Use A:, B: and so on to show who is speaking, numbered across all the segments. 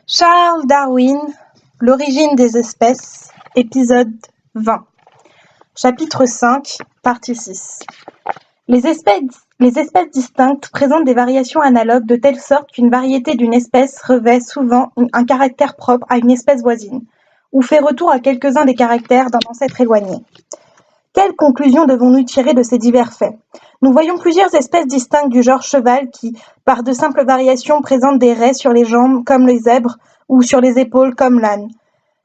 A: Charles Darwin, L'origine des espèces, épisode 20. Chapitre 5, partie 6. Les espèces distinctes présentent des variations analogues de telle sorte qu'une variété d'une espèce revêt souvent un caractère propre à une espèce voisine, ou fait retour à quelques-uns des caractères d'un ancêtre éloigné. Quelles conclusions devons-nous tirer de ces divers faits? Nous voyons plusieurs espèces distinctes du genre cheval qui, par de simples variations, présentent des raies sur les jambes comme les zèbres ou sur les épaules comme l'âne.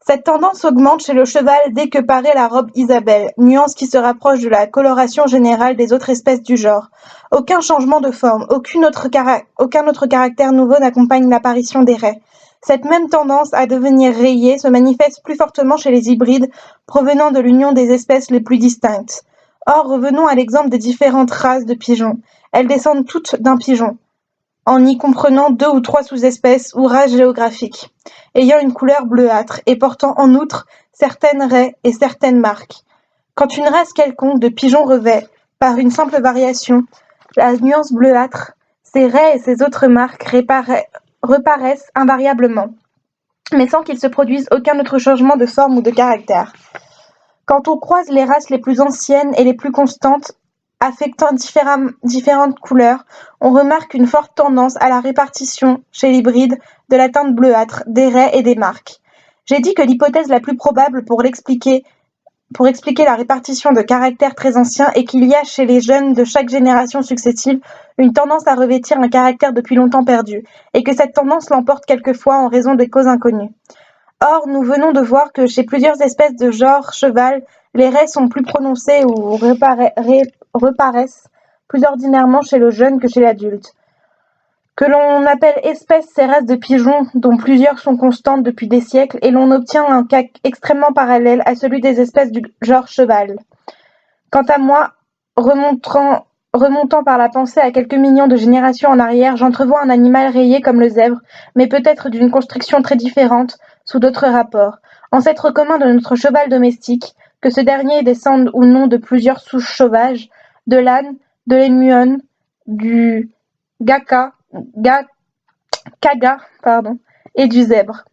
A: Cette tendance augmente chez le cheval dès que paraît la robe Isabelle, nuance qui se rapproche de la coloration générale des autres espèces du genre. Aucun changement de forme, aucun autre caractère nouveau n'accompagne l'apparition des raies. Cette même tendance à devenir rayée se manifeste plus fortement chez les hybrides provenant de l'union des espèces les plus distinctes. Or, revenons à l'exemple des différentes races de pigeons. Elles descendent toutes d'un pigeon, en y comprenant 2 ou 3 sous-espèces ou races géographiques, ayant une couleur bleuâtre et portant en outre certaines raies et certaines marques. Quand une race quelconque de pigeons revêt, par une simple variation, la nuance bleuâtre, ses raies et ses autres marques reparaissent invariablement, mais sans qu'il se produise aucun autre changement de forme ou de caractère. Quand on croise les races les plus anciennes et les plus constantes, affectant différentes couleurs, on remarque une forte tendance à la répartition, chez l'hybride, de la teinte bleuâtre, des raies et des marques. J'ai dit que l'hypothèse la plus probable pour expliquer la répartition de caractères très anciens est qu'il y a chez les jeunes de chaque génération successive une tendance à revêtir un caractère depuis longtemps perdu, et que cette tendance l'emporte quelquefois en raison des causes inconnues. Or, nous venons de voir que chez plusieurs espèces de genre cheval, les raies sont plus prononcées ou reparaissent plus ordinairement chez le jeune que chez l'adulte. Que l'on appelle espèces ces races de pigeons, dont plusieurs sont constantes depuis des siècles, et l'on obtient un cas extrêmement parallèle à celui des espèces du genre cheval. Quant à moi, remontant par la pensée à quelques millions de générations en arrière, j'entrevois un animal rayé comme le zèbre, mais peut-être d'une construction très différente, sous d'autres rapports. Ancêtre commun de notre cheval domestique, que ce dernier descende ou non de plusieurs souches sauvages, de l'âne, de l'émuon, du kaga, et du zèbre.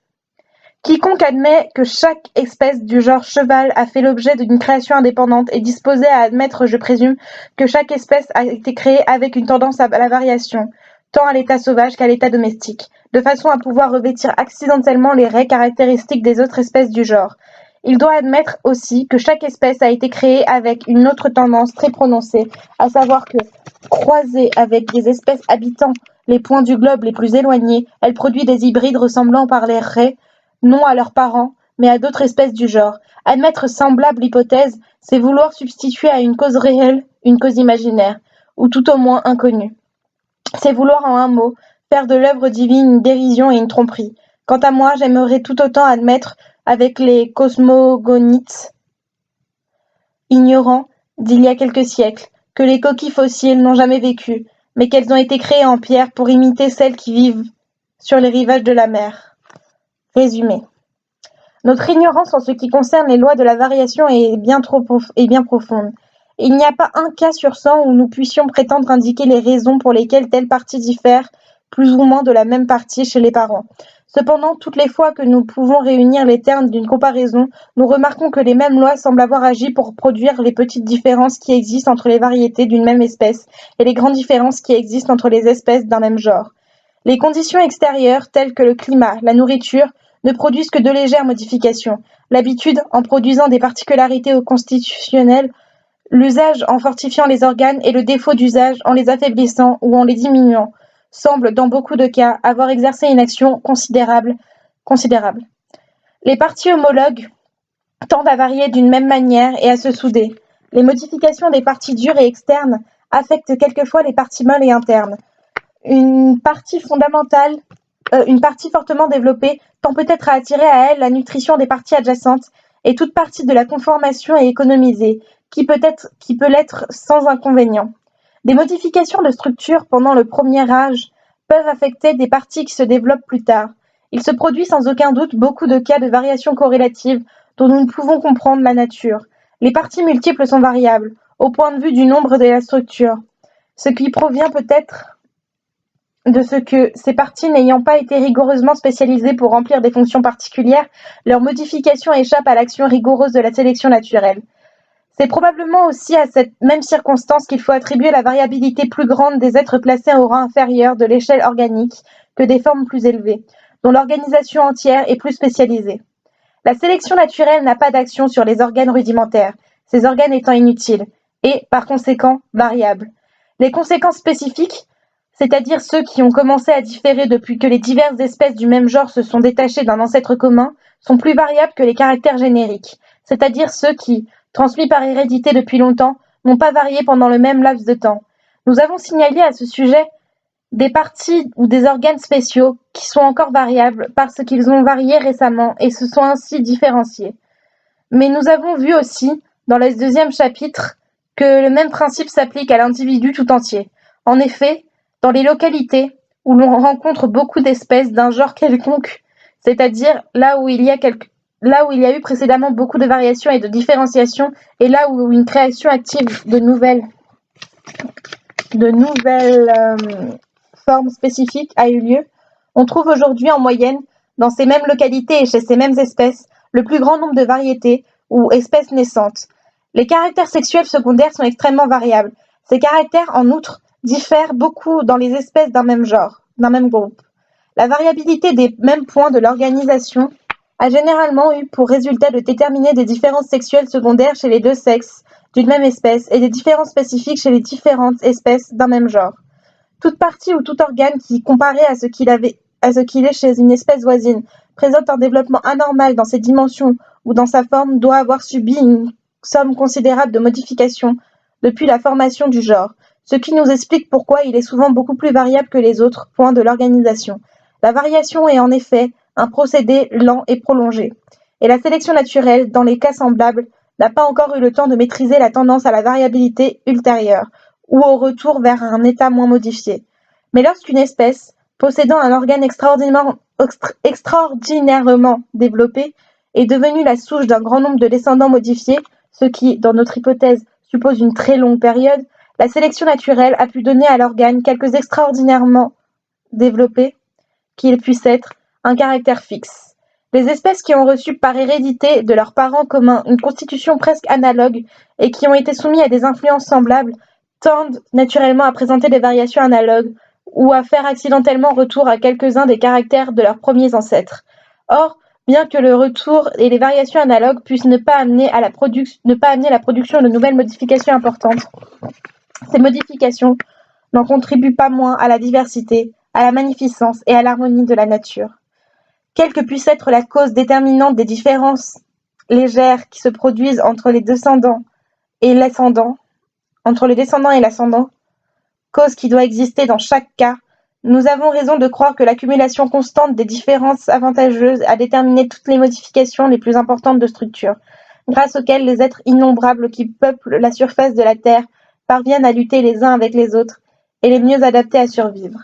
A: Quiconque admet que chaque espèce du genre cheval a fait l'objet d'une création indépendante est disposé à admettre, je présume, que chaque espèce a été créée avec une tendance à la variation, tant à l'état sauvage qu'à l'état domestique, de façon à pouvoir revêtir accidentellement les raies caractéristiques des autres espèces du genre. Il doit admettre aussi que chaque espèce a été créée avec une autre tendance très prononcée, à savoir que, croisée avec des espèces habitant les points du globe les plus éloignés, elle produit des hybrides ressemblant par les raies, non à leurs parents, mais à d'autres espèces du genre. Admettre semblable hypothèse, c'est vouloir substituer à une cause réelle une cause imaginaire, ou tout au moins inconnue. C'est vouloir en un mot faire de l'œuvre divine une dérision et une tromperie. Quant à moi, j'aimerais tout autant admettre, avec les cosmogonites ignorants d'il y a quelques siècles, que les coquilles fossiles n'ont jamais vécu, mais qu'elles ont été créées en pierre pour imiter celles qui vivent sur les rivages de la mer. Résumé. Notre ignorance en ce qui concerne les lois de la variation est bien profonde. Il n'y a pas un cas sur 100 où nous puissions prétendre indiquer les raisons pour lesquelles telle partie diffère plus ou moins de la même partie chez les parents. Cependant, toutes les fois que nous pouvons réunir les termes d'une comparaison, nous remarquons que les mêmes lois semblent avoir agi pour produire les petites différences qui existent entre les variétés d'une même espèce et les grandes différences qui existent entre les espèces d'un même genre. Les conditions extérieures, telles que le climat, la nourriture, ne produisent que de légères modifications. L'habitude en produisant des particularités constitutionnelles, l'usage en fortifiant les organes et le défaut d'usage en les affaiblissant ou en les diminuant semblent, dans beaucoup de cas, avoir exercé une action considérable. Les parties homologues tendent à varier d'une même manière et à se souder. Les modifications des parties dures et externes affectent quelquefois les parties molles et internes. Une partie fortement développée tend peut-être à attirer à elle la nutrition des parties adjacentes, et toute partie de la conformation est économisée, qui peut l'être sans inconvénient. Des modifications de structure pendant le premier âge peuvent affecter des parties qui se développent plus tard. Il se produit sans aucun doute beaucoup de cas de variations corrélatives dont nous ne pouvons comprendre la nature. Les parties multiples sont variables, au point de vue du nombre de la structure, ce qui provient peut-être de ce que ces parties n'ayant pas été rigoureusement spécialisées pour remplir des fonctions particulières, leur modification échappe à l'action rigoureuse de la sélection naturelle. C'est probablement aussi à cette même circonstance qu'il faut attribuer la variabilité plus grande des êtres placés au rang inférieur de l'échelle organique que des formes plus élevées, dont l'organisation entière est plus spécialisée. La sélection naturelle n'a pas d'action sur les organes rudimentaires, ces organes étant inutiles, et, par conséquent, variables. Les conséquences spécifiques, c'est-à-dire ceux qui ont commencé à différer depuis que les diverses espèces du même genre se sont détachées d'un ancêtre commun, sont plus variables que les caractères génériques, c'est-à-dire ceux qui, transmis par hérédité depuis longtemps, n'ont pas varié pendant le même laps de temps. Nous avons signalé à ce sujet des parties ou des organes spéciaux qui sont encore variables parce qu'ils ont varié récemment et se sont ainsi différenciés. Mais nous avons vu aussi, dans le deuxième chapitre, que le même principe s'applique à l'individu tout entier. En effet, dans les localités où l'on rencontre beaucoup d'espèces d'un genre quelconque, c'est-à-dire là où il y a eu précédemment beaucoup de variations et de différenciations, et là où une création active de nouvelles formes spécifiques a eu lieu, on trouve aujourd'hui en moyenne, dans ces mêmes localités et chez ces mêmes espèces, le plus grand nombre de variétés ou espèces naissantes. Les caractères sexuels secondaires sont extrêmement variables. Ces caractères, en outre, diffèrent beaucoup dans les espèces d'un même genre, d'un même groupe. La variabilité des mêmes points de l'organisation a généralement eu pour résultat de déterminer des différences sexuelles secondaires chez les deux sexes d'une même espèce et des différences spécifiques chez les différentes espèces d'un même genre. Toute partie ou tout organe qui, comparé à ce qu'il est chez une espèce voisine, présente un développement anormal dans ses dimensions ou dans sa forme, doit avoir subi une somme considérable de modifications depuis la formation du genre, ce qui nous explique pourquoi il est souvent beaucoup plus variable que les autres points de l'organisation. La variation est en effet un procédé lent et prolongé, et la sélection naturelle, dans les cas semblables, n'a pas encore eu le temps de maîtriser la tendance à la variabilité ultérieure, ou au retour vers un état moins modifié. Mais lorsqu'une espèce, possédant un organe extraordinairement développé, est devenue la souche d'un grand nombre de descendants modifiés, ce qui, dans notre hypothèse, suppose une très longue période, la sélection naturelle a pu donner à l'organe quelques extraordinairement développés, qu'il puisse être, un caractère fixe. Les espèces qui ont reçu par hérédité de leurs parents communs une constitution presque analogue et qui ont été soumises à des influences semblables tendent naturellement à présenter des variations analogues ou à faire accidentellement retour à quelques-uns des caractères de leurs premiers ancêtres. Or, bien que le retour et les variations analogues puissent ne pas amener la production de nouvelles modifications importantes, ces modifications n'en contribuent pas moins à la diversité, à la magnificence et à l'harmonie de la nature. Quelle que puisse être la cause déterminante des différences légères qui se produisent entre les descendants et l'ascendant, cause qui doit exister dans chaque cas, nous avons raison de croire que l'accumulation constante des différences avantageuses a déterminé toutes les modifications les plus importantes de structure, grâce auxquelles les êtres innombrables qui peuplent la surface de la Terre parviennent à lutter les uns avec les autres et les mieux adaptés à survivre.